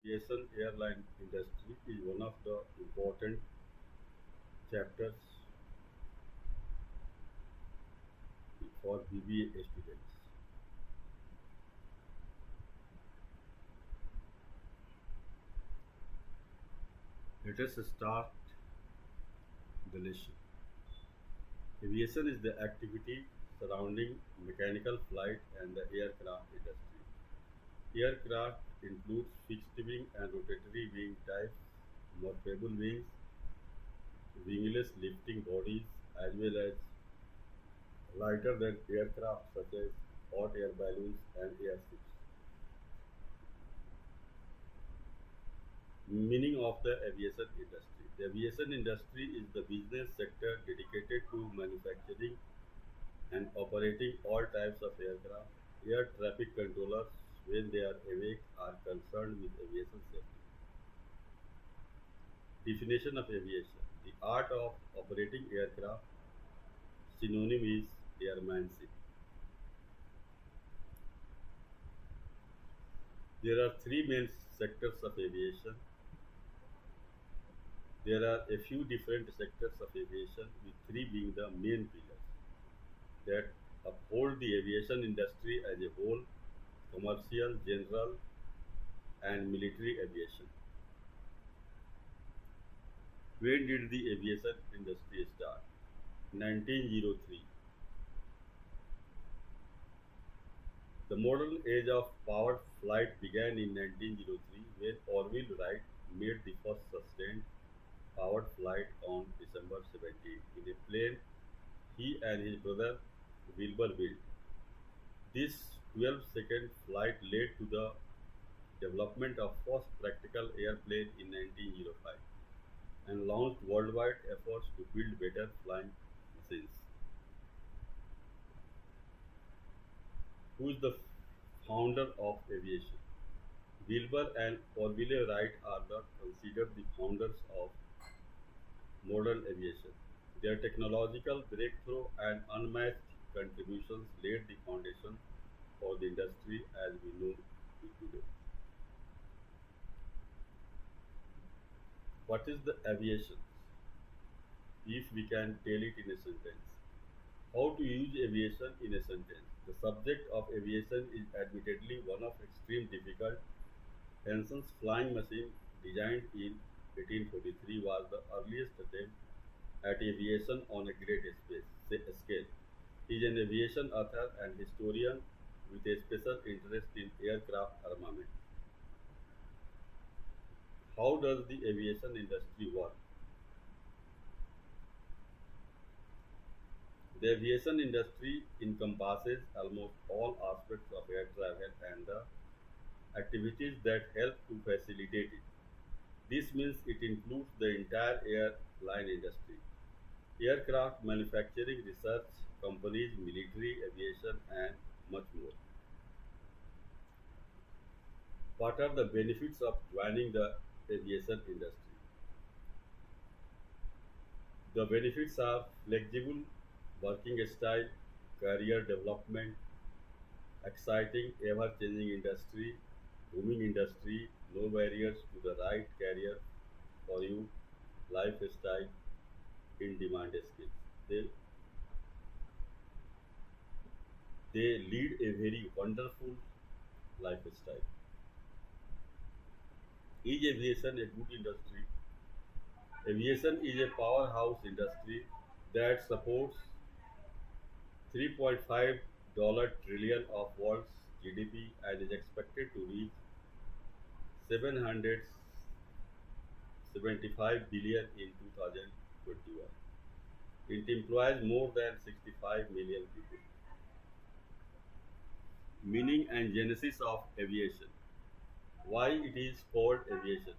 Aviation airline industry is one of the important chapters for BBA students. Let us start the lesson. Aviation is the activity surrounding mechanical flight and the aircraft industry. Aircraft includes fixed wing and rotatory wing types, movable wings, wingless lifting bodies, as well as lighter than aircraft such as hot air balloons and airships. Meaning of the aviation industry. The aviation industry is the business sector dedicated to manufacturing and operating all types of aircraft. Air traffic controllers, when they are awake, are concerned with aviation safety. Definition of aviation: the art of operating aircraft. Synonym is airmanship. There are three main sectors of aviation. There are a few different sectors of aviation, with three being the main pillars that uphold the aviation industry as a whole: commercial, general, and military aviation. When did the aviation industry start? 1903. The modern age of powered flight began in 1903 when Orville Wright made the first sustained powered flight on December 17 in a plane he and his brother Wilbur built. This 12-second flight led to the development of first practical airplane in 1905 and launched worldwide efforts to build better flying machines. Who is the founder of aviation? Wilbur and Orville Wright are considered the founders of modern aviation. Their technological breakthrough and unmatched contributions laid the foundation for the industry as we know it today. What is the aviation? If we can tell it in a sentence. How to use aviation in a sentence. The subject of aviation is admittedly one of extreme difficult. Henson's flying machine, designed in 1843, was the earliest attempt at aviation on a great scale. He is an aviation author and historian with a special interest in aircraft armament. How does the aviation industry work? The aviation industry encompasses almost all aspects of air travel and the activities that help to facilitate it. This means it includes the entire airline industry, aircraft manufacturing, research companies, military aviation, and much more. What are the benefits of joining the aviation industry? The benefits are flexible working style, career development, exciting, ever-changing industry, booming industry, no barriers to the right career for you, lifestyle, in-demand skills. They, they lead a very wonderful lifestyle. Is aviation a good industry? Aviation is a powerhouse industry that supports 3.5 trillion of world's GDP and is expected to reach 775 billion in 2021. It employs more than 65 million people. Meaning and genesis of aviation. Why it is called aviation?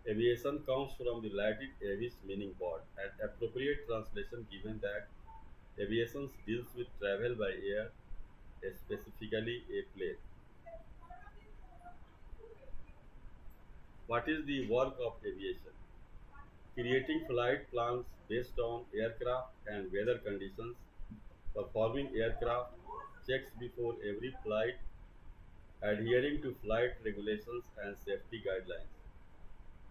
Aviation comes from the Latin avis meaning bird, an appropriate translation given that aviation deals with travel by air, specifically a plane. What is the work of aviation? Creating flight plans based on aircraft and weather conditions, performing aircraft checks before every flight, adhering to flight regulations and safety guidelines,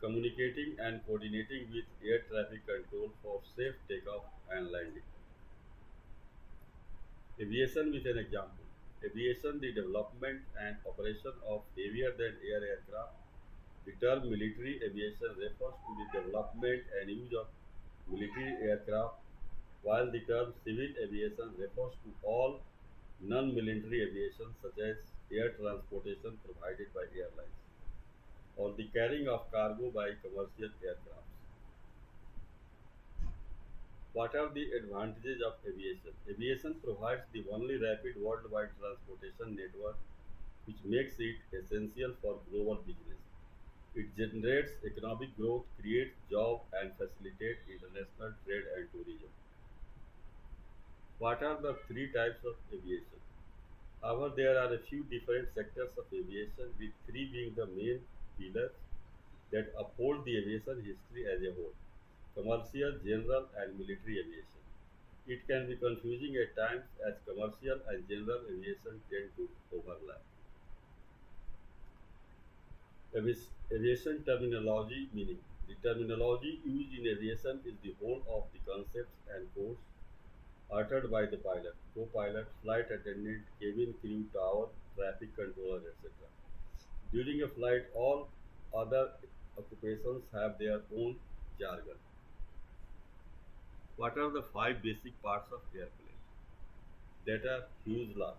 communicating and coordinating with air traffic control for safe takeoff and landing. Aviation with an example. Aviation, the development and operation of heavier than air aircraft. The term military aviation refers to the development and use of military aircraft, while the term civil aviation refers to all non-military aviation such as air transportation provided by airlines or the carrying of cargo by commercial aircraft. What are the advantages of aviation? Aviation provides the only rapid worldwide transportation network which makes it essential for global business. It generates economic growth, creates jobs, and facilitates international trade and tourism. What are the three types of aviation? However, there are a few different sectors of aviation, with three being the main pillars that uphold the aviation history as a whole: commercial, general, and military aviation. It can be confusing at times as commercial and general aviation tend to overlap. Aviation terminology meaning. The terminology used in aviation is the whole of the concepts and codes uttered by the pilot, co-pilot, flight attendant, cabin crew, tower, traffic controller, etc. During a flight, all other occupations have their own jargon. What are the five basic parts of airplane? That are fuselage,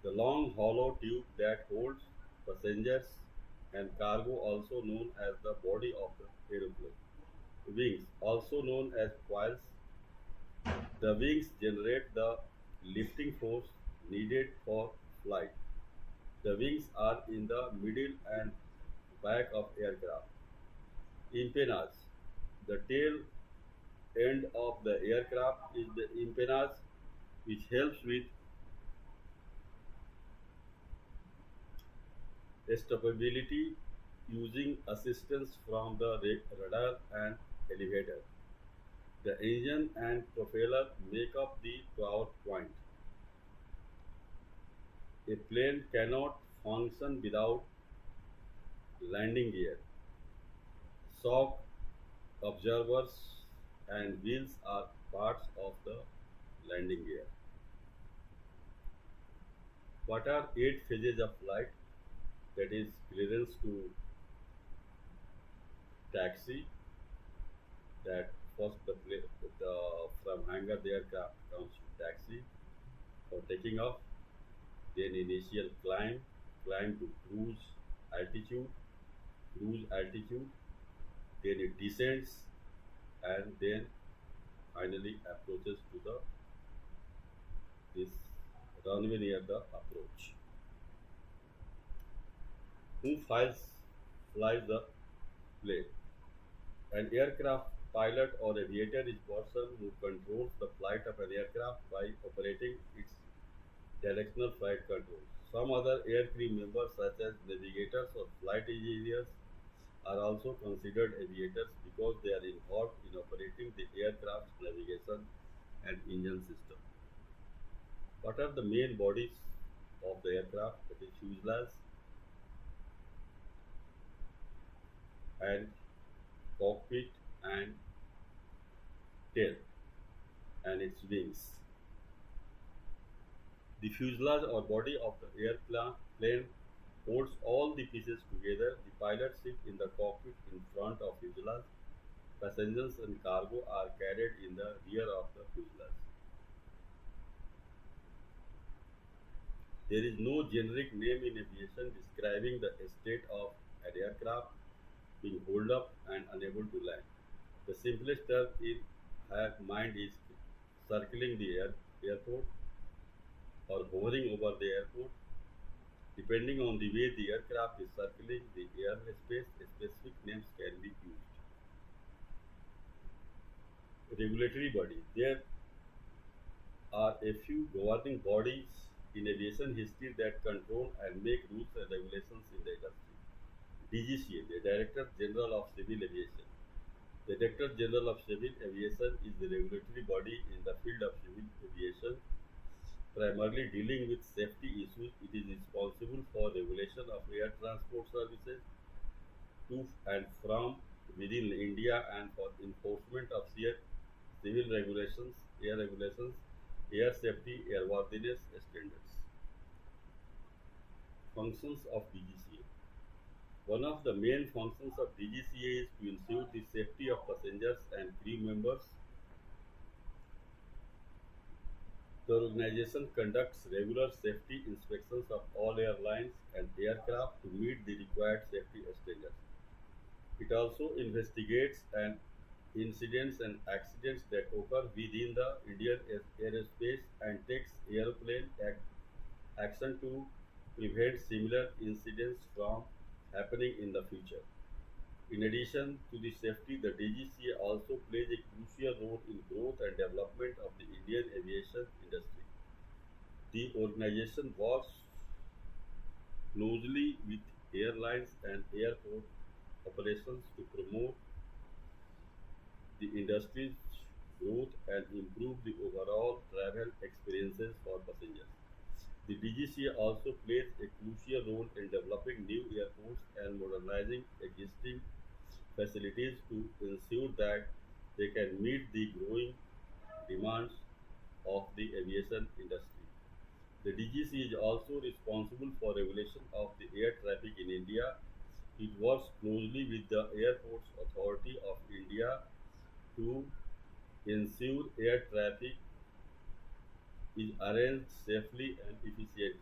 the long hollow tube that holds passengers and cargo, also known as the body of the aeroplane. Wings, also known as coils. The wings generate the lifting force needed for flight. The wings are in the middle and back of aircraft. Empennage. The tail end of the aircraft is the empennage, which helps with stoppability using assistance from the radar and elevator. The engine and propeller make up the power point. A plane cannot function without landing gear. Shock observers and wheels are parts of the landing gear. What are eight phases of flight? That is clearance to taxi. That first from hangar the aircraft comes to taxi for taking off. Then initial climb, climb to altitude, cruise altitude. Then it descends, and then finally approaches to the this runway near the approach. Who flies the plane? An aircraft pilot or aviator is person who controls the flight of an aircraft by operating its directional flight controls. Some other aircrew members, such as navigators or flight engineers, are also considered aviators because they are involved in operating the aircraft's navigation and engine system. What are the main bodies of the aircraft? That is fuselage and cockpit and tail and its wings. The fuselage or body of the airplane holds all the pieces together. The pilot sits in the cockpit in front of fuselage. Passengers and cargo are carried in the rear of the fuselage. There is no generic name in aviation describing the state of an aircraft being holed up and unable to land. The simplest term in mind is circling the airport or hovering over the airport. Depending on the way the aircraft is circling the airspace, specific names can be used. Regulatory body. There are a few governing bodies in aviation history that control and make rules and regulations in the industry. DGCA, the Director General of Civil Aviation. The Director General of Civil Aviation is the regulatory body in the field of civil aviation. primarily dealing with safety issues. It is responsible for regulation of air transport services to and from within India and for enforcement of civil regulations, air safety, airworthiness standards. Functions of DGCA. One of the main functions of DGCA is to ensure the safety of passengers and crew members. The organization conducts regular safety inspections of all airlines and aircraft to meet the required safety standards. It also investigates incidents and accidents that occur within the Indian airspace and takes action to prevent similar incidents from happening in the future. In addition to the safety, the DGCA also plays a crucial role in growth and development of the Indian aviation industry. The organization works closely with airlines and airport operations to promote the industry's growth and improve the overall travel experiences for passengers. The DGCA also plays a crucial role in developing new airports and modernizing existing facilities to ensure that they can meet the growing demands of the aviation industry. The DGC is also responsible for regulation of the air traffic in India. It works closely with the Airports Authority of India to ensure air traffic is arranged safely and efficiently.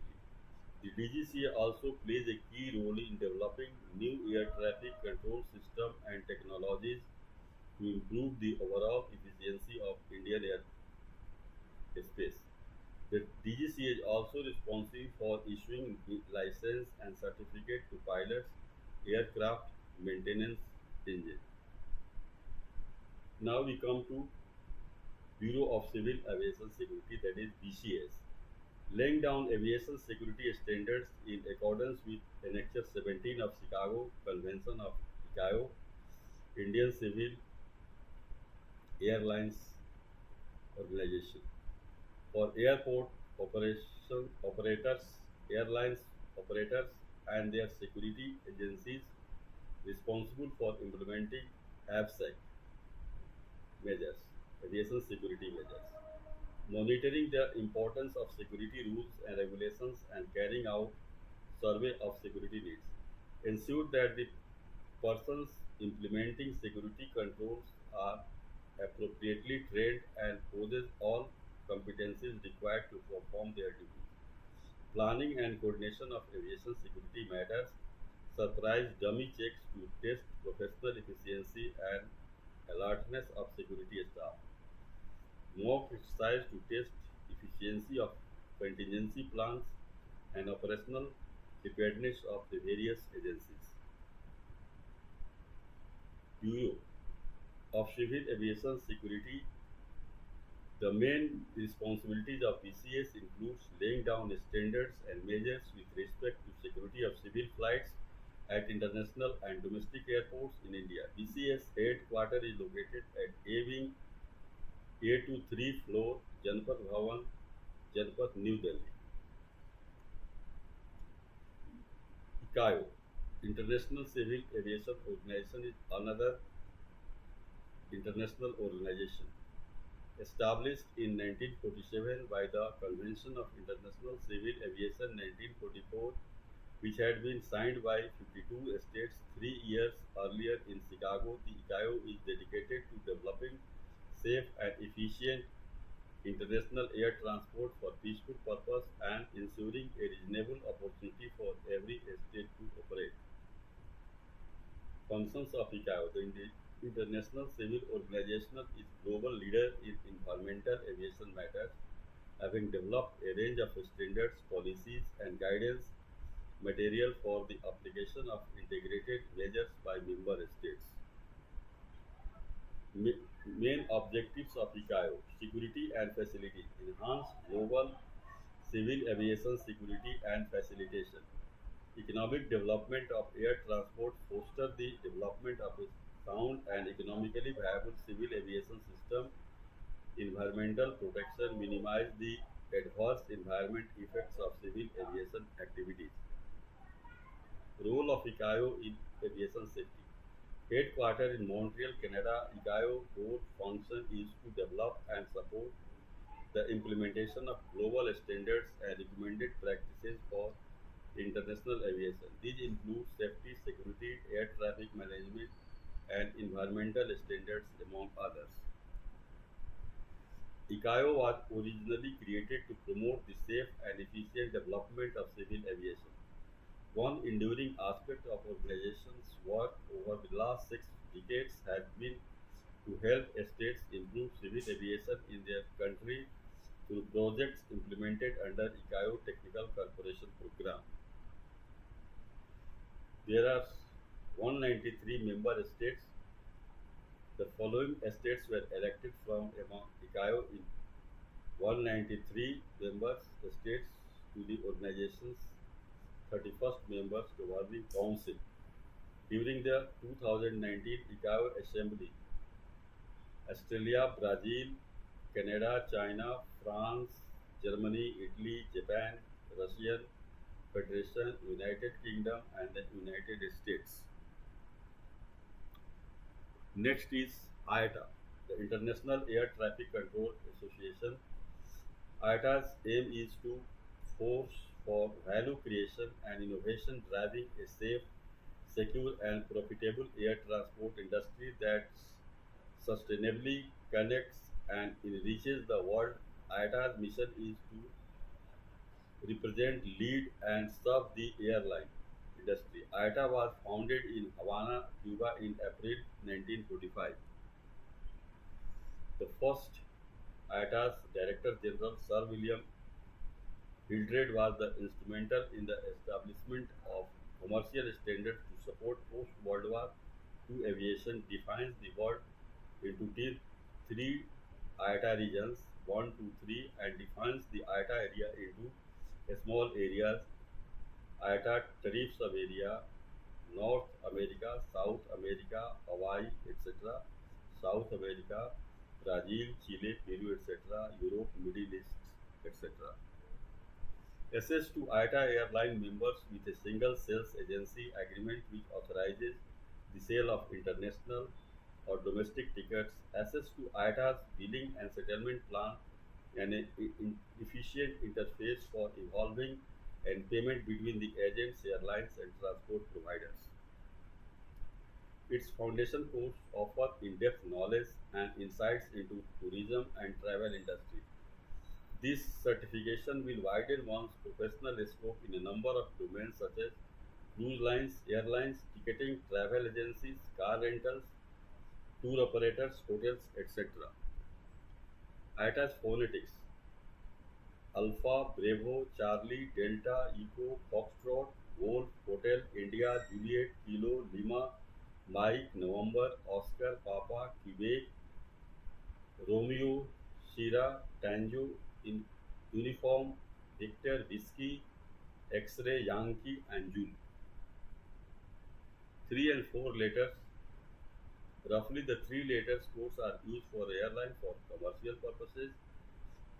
The DGCA also plays a key role in developing new air traffic control systems and technologies to improve the overall efficiency of Indian airspace. The DGCA is also responsible for issuing license and certificate to pilots, aircraft maintenance engine. Now we come to Bureau of Civil Aviation Security, that is BCS, laying down aviation security standards in accordance with Annexure 17 of Chicago Convention of ICAO, Indian Civil Airlines Organization, for airport operators, airlines operators, and their security agencies responsible for implementing AVSEC measures, aviation security measures, monitoring the importance of security rules and regulations, and carrying out survey of security needs. Ensure that the persons implementing security controls are appropriately trained and possess all competencies required to perform their duties. Planning and coordination of aviation security matters, surprise dummy checks to test professional efficiency and alertness of security staff, mock exercise to test efficiency of contingency plans and operational preparedness of the various agencies. Bureau of Civil Aviation Security. The main responsibilities of BCS includes laying down standards and measures with respect to security of civil flights at international and domestic airports in India. BCS headquarters is located at A Wing A23 floor, Janpat Bhavan, Janpat, New Delhi. ICAO, International Civil Aviation Organization, is another international organization established in 1947 by the Convention of International Civil Aviation 1944, which had been signed by 52 states 3 years earlier in Chicago. The ICAO is dedicated to developing safe and efficient international air transport for peaceful purpose and ensuring a reasonable opportunity for every state to operate. Functions of ICAO. The International Civil Organization is global leader in environmental aviation matters, having developed a range of standards, policies, and guidance material for the application of integrated measures by member states. Main objectives of ICAO: security and facility, enhance global civil aviation security and facilitation, economic development of air transport, foster the development of a sound and economically viable civil aviation system, environmental protection, minimize the adverse environment effects of civil aviation activities. Role of ICAO in aviation safety. Headquartered in Montreal, Canada, ICAO core function is to develop and support the implementation of global standards and recommended practices for international aviation. These include safety, security, air traffic management, and environmental standards, among others. ICAO was originally created to promote the safe and efficient development of civil aviation. One enduring aspect of organization's work over the last 6 decades has been to help states improve civil aviation in their country through projects implemented under ICAO Technical Corporation Program. There are 193 member states. The following states were elected from among ICAO in 193 members states to the organization's 31st members governing council. During the 2019 ICAO Assembly, Australia, Brazil, Canada, China, France, Germany, Italy, Japan, Russian Federation, United Kingdom, and the United States. Next is IATA, the International Air Traffic Control Association. IATA's aim is to force for value creation and innovation, driving a safe, secure, and profitable air transport industry that sustainably connects and enriches the world. IATA's mission is to represent, lead, and serve the airline industry. IATA was founded in Havana, Cuba in April 1945. The first IATA's Director General, Sir William Hildred, was the instrumental in the establishment of commercial standards to support post-World War II aviation, defines the world into three IATA regions, 1, 2, 3, and defines the IATA area into small areas, IATA tariff sub-area, North America, South America, Hawaii, etc., South America, Brazil, Chile, Peru, etc., Europe, Middle East, etc. Access to IATA airline members with a single sales agency agreement which authorizes the sale of international or domestic tickets, access to IATA's billing and settlement plan, and an efficient interface for involving and payment between the agents, airlines, and transport providers. Its foundation course offer in-depth knowledge and insights into tourism and travel industry. This certification will widen one's professional scope in a number of domains such as cruise lines, airlines, ticketing, travel agencies, car rentals, tour operators, hotels, etc. IATA's phonetics: Alpha, Bravo, Charlie, Delta, Echo, Foxtrot, Wolf, Hotel, India, Juliet, Kilo, Lima, Mike, November, Oscar, Papa, Quebec, Romeo, Sierra, Tango, in Uniform, Victor, Whiskey, X-ray, Yankee, and June. 3 and 4 letters. Roughly the three letters codes are used for airline for commercial purposes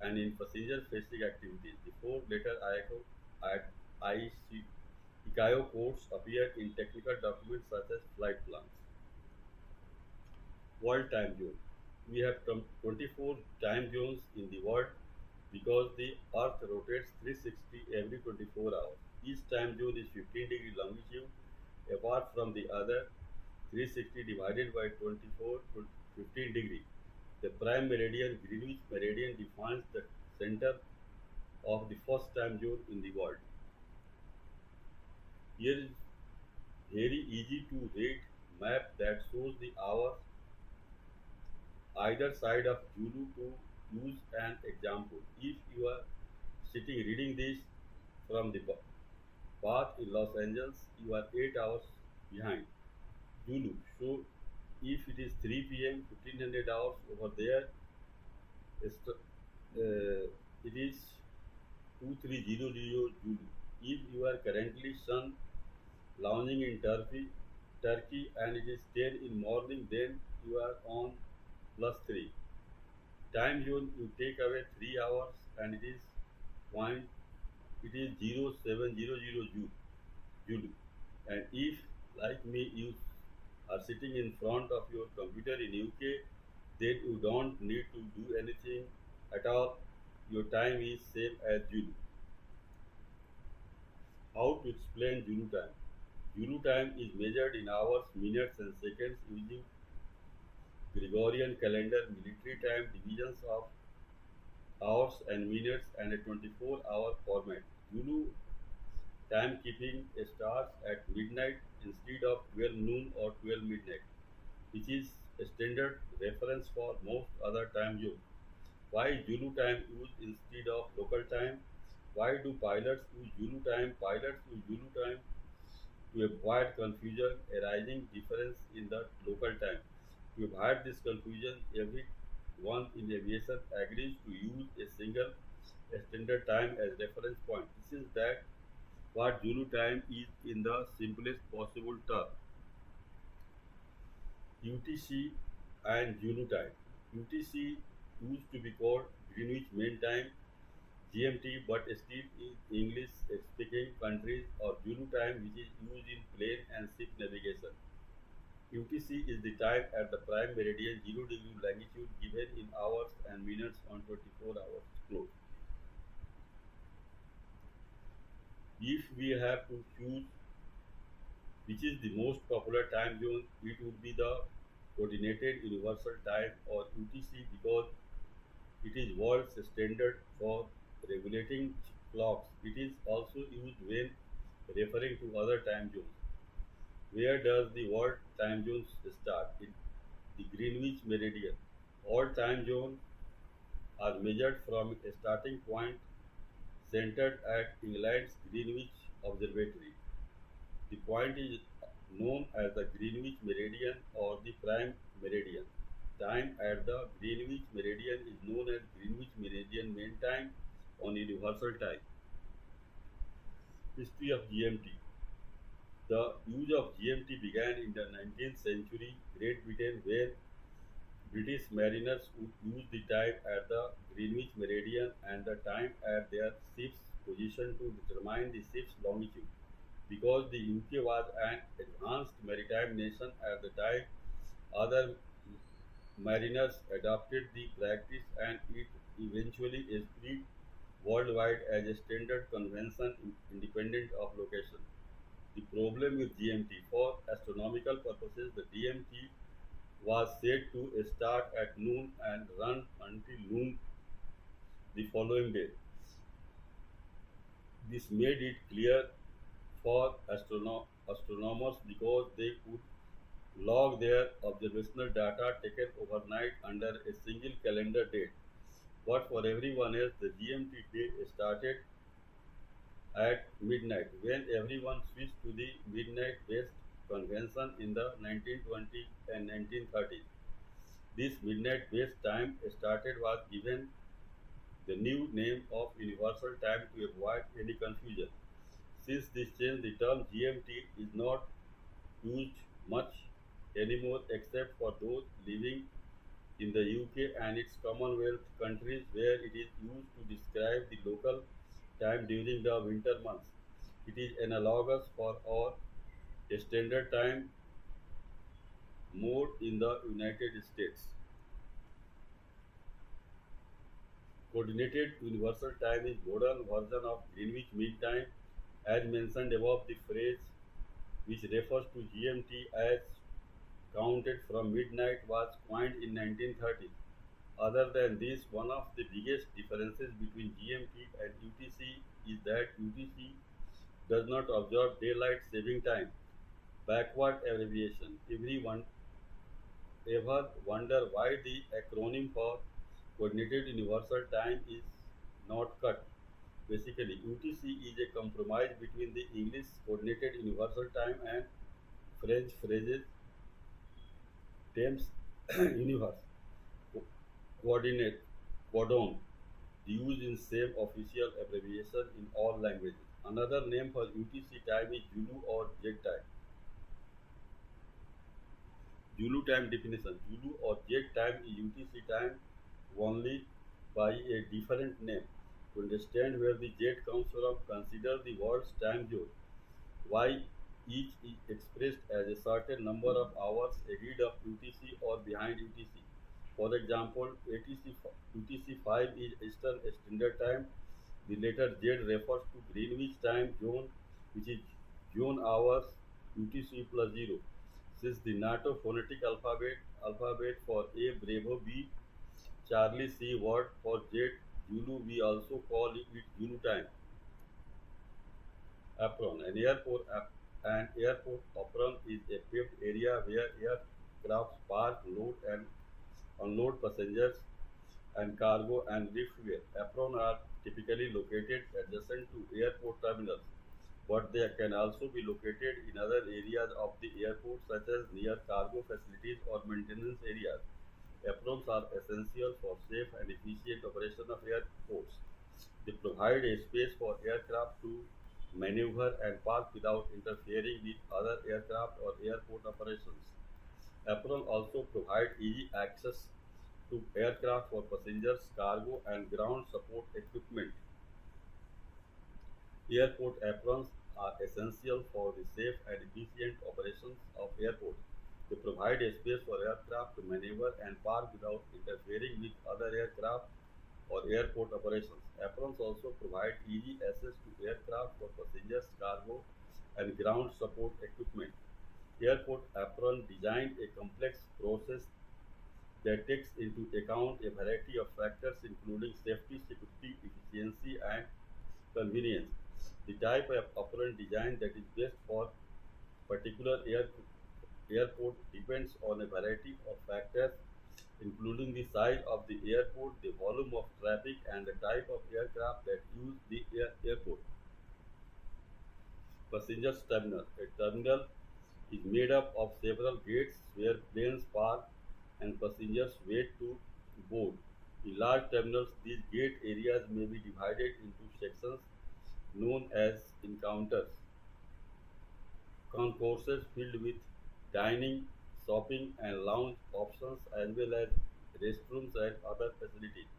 and in passenger facing activities. The four-letter ICAO codes appear in technical documents such as flight plans. World time zone. We have 24 time zones in the world because the earth rotates 360 every 24 hours. Each time zone is 15-degree longitude apart from the other. 360 divided by 24 to 15 degree. The prime meridian, Greenwich meridian, defines the center of the first time zone in the world. Here is very easy to read map that shows the hours either side of Zulu to use an example. If you are sitting reading this from the bath in Los Angeles, you are 8 hours behind Zulu. So if it is 3 p.m., 1500 hours over there, it is 2300 Zulu. If you are currently sun lounging in Turkey and it is 10 in morning, then you are on +3. Time zone you take away 3 hours and it is point it is 0700 Zulu. And if, like me, you are sitting in front of your computer in UK, then you don't need to do anything at all. Your time is same as Zulu. How to explain Zulu time? Zulu time is measured in hours, minutes, and seconds using Gregorian calendar, military time divisions of hours and minutes, and a 24-hour format. Zulu timekeeping starts at midnight instead of 12 noon or 12 midnight, which is a standard reference for most other time zones. Why Zulu time used instead of local time? Why do pilots use Zulu time? Pilots use Zulu time to avoid confusion arising difference in the local time. To avoid this confusion, everyone in aviation agrees to use a single standard time as reference point. This is that what Zulu time is in the simplest possible term. UTC and Zulu time. UTC used to be called Greenwich Mean Time GMT, but still in English speaking countries or Zulu time, which is used in plane and ship navigation. UTC is the time at the prime meridian 0 degree longitude given in hours and minutes on 24 hours clock. If we have to choose which is the most popular time zone, it would be the Coordinated Universal Time or UTC because it is world's standard for regulating clocks. It is also used when referring to other time zones. Where does the world time zones start? In the Greenwich meridian. All time zones are measured from a starting point centered at England's Greenwich Observatory. The point is known as the Greenwich meridian or the prime meridian. Time at the Greenwich meridian is known as Greenwich meridian mean time on universal time. History of GMT. The use of GMT began in the 19th century Great Britain where British mariners would use the time at the Greenwich meridian and the time at their ship's position to determine the ship's longitude. Because the UK was an advanced maritime nation at the time, other mariners adopted the practice and it eventually spread worldwide as a standard convention independent of location. The problem with GMT for astronomical purposes, the GMT was said to start at noon and run until noon the following day. This made it clear for astronomers because they could log their observational data taken overnight under a single calendar date. But for everyone else, the GMT day started at midnight when everyone switched to the midnight based convention in the 1920s and 1930s. This midnight based time started was given the new name of universal time to avoid any confusion. Since this change, the term GMT is not used much anymore except for those living in the UK and its Commonwealth countries where it is used to describe the local time during the winter months. It is analogous for our standard time mode in the United States. Coordinated Universal Time is modern version of Greenwich Mean Time. As mentioned above, the phrase which refers to GMT as counted from midnight was coined in 1930s. Other than this, one of the biggest differences between GMT and UTC is that UTC does not observe daylight saving time. Backward abbreviation. Everyone ever wonder why the acronym for Coordinated Universal Time is not cut? Basically, UTC is a compromise between the English Coordinated Universal Time and French phrases Temps Universe coordinate cordon used in same official abbreviation in all languages. Another name for UTC time is Zulu or Jet time. Zulu time definition. Zulu or Jet time is UTC time only by a different name. To understand where the jet comes from, consider the word's time zone. Why each is expressed as a certain number of hours ahead of UTC or behind UTC. For example, UTC 5 is Eastern Standard Time. The letter Z refers to Greenwich Time Zone, which is zone hours UTC plus 0. Since the NATO phonetic alphabet for A Bravo B Charlie C word for jet Zulu, we also call it Zulu time. Apron. An airport apron is a paved area where aircraft park, load and unload passengers and cargo and liftware. Aprons are typically located adjacent to airport terminals, but they can also be located in other areas of the airport, such as near cargo facilities or maintenance areas. Aprons are essential for safe and efficient operation of airports. They provide a space for aircraft to maneuver and park without interfering with other aircraft or airport operations. Aprons also provide easy access to aircraft for passengers, cargo, and ground support equipment. Airport aprons are essential for the safe and efficient operations of airports. They provide a space for aircraft to maneuver and park without interfering with other aircraft or airport operations. Aprons also provide easy access to aircraft for passengers, cargo, and ground support equipment. Airport apron designed a complex process that takes into account a variety of factors including safety, security, efficiency, and convenience. The type of apron design that is best for particular airport depends on a variety of factors including the size of the airport, the volume of traffic, and the type of aircraft that use the airport. Passengers terminal. A terminal is made up of several gates where planes park and passengers wait to board. In large terminals, these gate areas may be divided into sections known as encounters, concourses filled with dining, shopping, and lounge options, as well as restrooms and other facilities.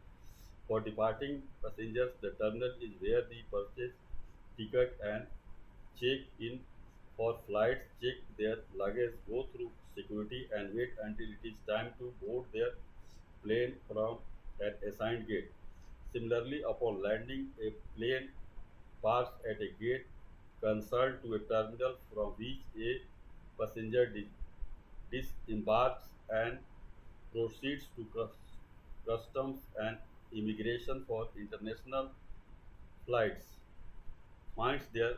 For departing passengers, the terminal is where the purchase ticket and check in for flights, check their luggage, go through security, and wait until it is time to board their plane from an assigned gate. Similarly, upon landing, a plane parks at a gate concerned to a terminal from which a passenger disembarks and proceeds to customs and immigration for international flights, finds their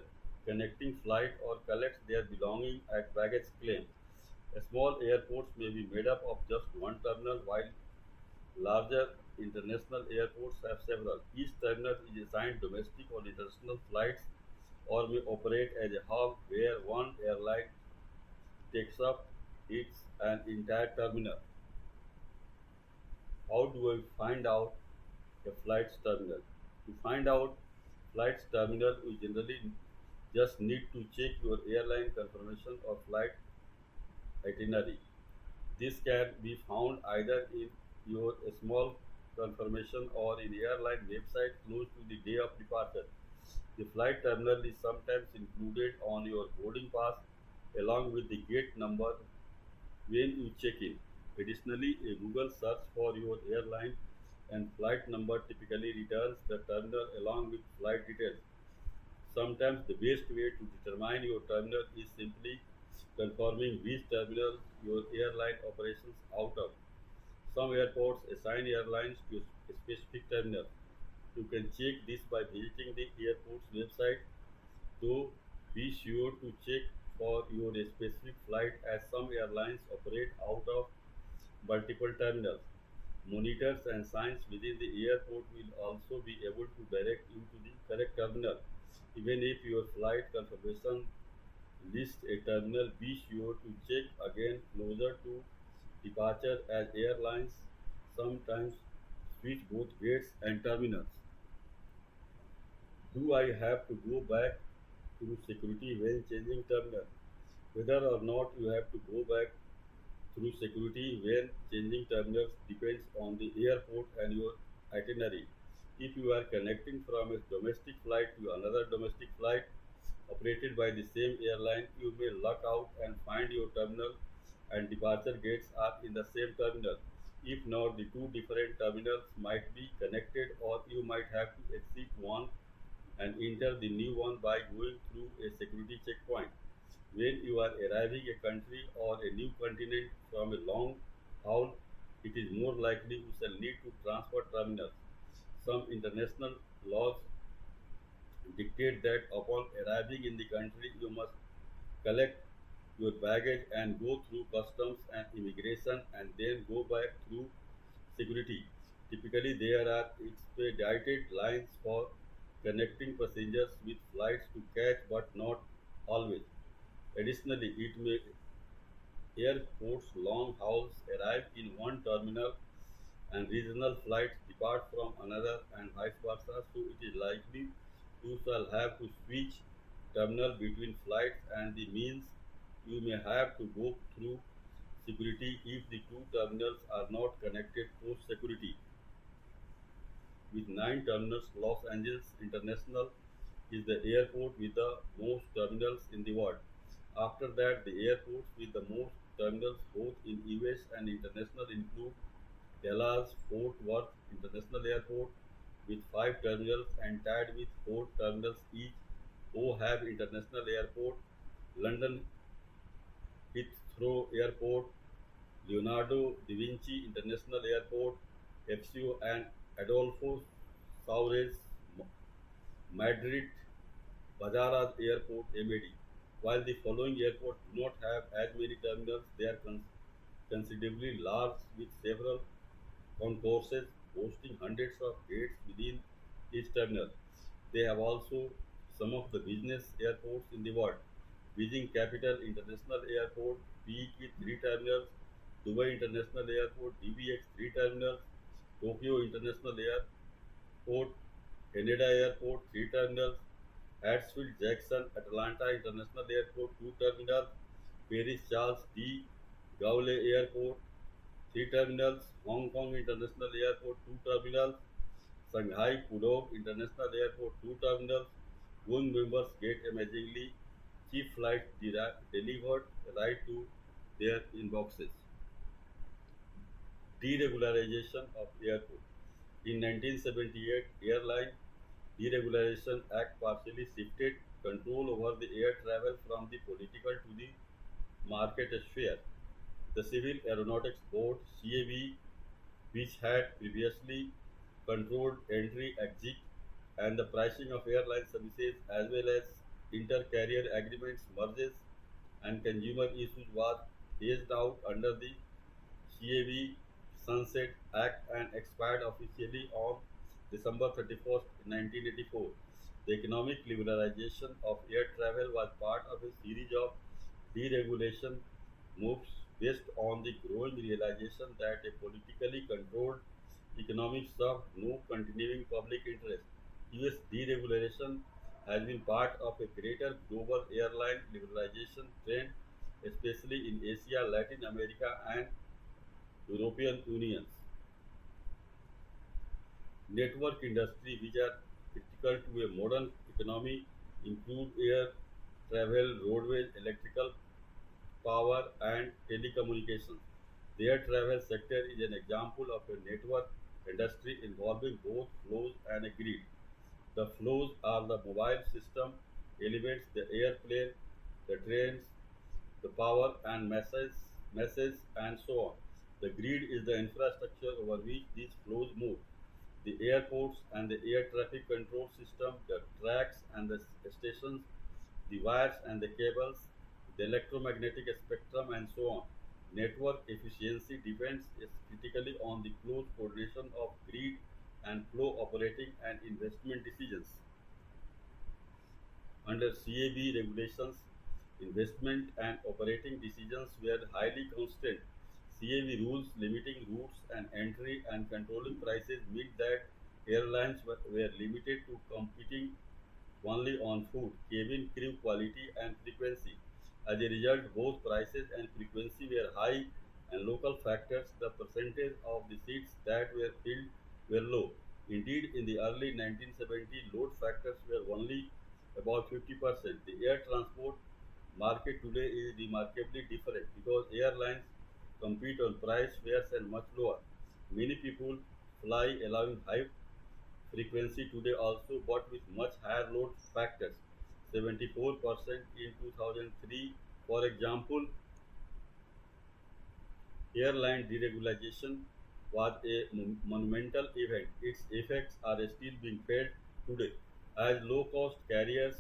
connecting flight, or collects their belongings at baggage claim. Small airports may be made up of just one terminal, while larger international airports have several. Each terminal is assigned domestic or international flights or may operate as a hub where one airline takes up its an entire terminal. How do I find out a flight's terminal? To find out flight's terminal, you generally just need to check your airline confirmation or flight itinerary. This can be found either in your small confirmation or in airline website close to the day of departure. The flight terminal is sometimes included on your boarding pass along with the gate number when you check in. Additionally, a Google search for your airline and flight number typically returns the terminal along with flight details. Sometimes the best way to determine your terminal is simply confirming which terminal your airline operations out of. Some airports assign airlines to a specific terminal. You can check this by visiting the airport's website, though be sure to check for your specific flight as some airlines operate out of multiple terminals. Monitors and signs within the airport will also be able to direct you to the correct terminal. Even if your flight confirmation lists a terminal, be sure to check again closer to departure as airlines sometimes switch both gates and terminals. Do I have to go back through security when changing terminal? Whether or not you have to go back through security when changing terminals depends on the airport and your itinerary. If you are connecting from a domestic flight to another domestic flight operated by the same airline, you may luck out and find your terminal and departure gates are in the same terminal. If not, the two different terminals might be connected, or you might have to exit one and enter the new one by going through a security checkpoint. When you are arriving a country or a new continent from a long haul, it is more likely you shall need to transfer terminals. Some international laws dictate that upon arriving in the country, you must collect your baggage and go through customs and immigration and then go back through security. Typically, there are expedited lines for connecting passengers with flights to catch, but not always. Additionally, it may airports long hauls arrive in one terminal and regional flights depart from another and vice versa, so it is likely you shall have to switch terminal between flights and the means you may have to go through security if the two terminals are not connected post security. With nine terminals, Los Angeles International is the airport with the most terminals in the world. After that, the airports with the most terminals both in US and international include Dallas Fort Worth International Airport with five terminals and tied with four terminals each. O'Hare International Airport, London Heathrow Airport, Leonardo da Vinci International Airport, FCO and Adolfo Suarez Madrid Barajas Airport (MAD). While the following airports do not have as many terminals, they are considerably large with several concourses boasting hundreds of gates within each terminal. They have also some of the business airports in the world. Beijing Capital International Airport, PEK 3 terminals, Dubai International Airport, DBX 3 terminals, Tokyo International Airport, Canada Airport 3 terminals, Hartsfield Jackson Atlanta International Airport 2 terminals, Paris Charles de Gaulle Airport 3 terminals, Hong Kong International Airport 2 terminals, Shanghai Pudong International Airport 2 terminals. Going members get amazingly cheap flights delivered right to their inboxes. Deregularization of airport. In 1978, Airline Deregulation Act partially shifted control over the air travel from the political to the market sphere. The Civil Aeronautics Board (CAB), which had previously controlled entry, exit, and the pricing of airline services as well as inter-carrier agreements, mergers, and consumer issues, was phased out under the CAV Sunset Act and expired officially on December 31st, 1984. The economic liberalization of air travel was part of a series of deregulation moves based on the growing realization that a politically controlled economic served no continuing public interest. US deregulation has been part of a greater global airline liberalization trend, especially in Asia, Latin America, and European Unions. Network industry which are critical to a modern economy include air travel, roadways, electrical power, and telecommunications. The air travel sector is an example of a network industry involving both flows and a grid. The flows are the mobile system elements, the airplane, the trains, the power and masses, and so on. The grid is the infrastructure over which these flows move. The airports and the air traffic control system, the tracks and the stations, the wires and the cables, the electromagnetic spectrum, and so on. Network efficiency depends critically on the close coordination of grid and flow operating and investment decisions. Under CAB regulations, investment and operating decisions were highly constant. CAB rules limiting routes and entry and controlling prices meant that airlines were limited to competing only on food, cabin crew quality, and frequency. As a result, both prices and frequency were high, and local factors, the percentage of the seats that were filled, were low. Indeed, in the early 1970s, load factors were only about 50%. The air transport market today is remarkably different because airlines compete on price, fares, and much lower. Many people fly allowing high frequency today also, but with much higher load factors. 74% in 2003, for example, airline deregulation was a monumental event. Its effects are still being felt today as low cost carriers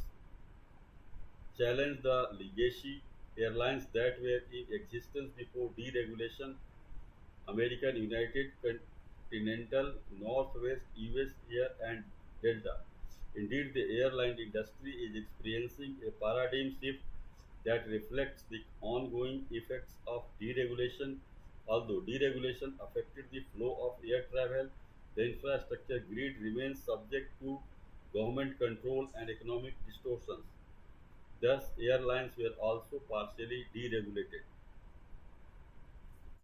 challenge the legacy airlines that were in existence before deregulation. American United Continental, Northwest, US Air, and Delta. Indeed, the airline industry is experiencing a paradigm shift that reflects the ongoing effects of deregulation. Although deregulation affected the flow of air travel, the infrastructure grid remains subject to government control and economic distortions. Thus, airlines were also partially deregulated.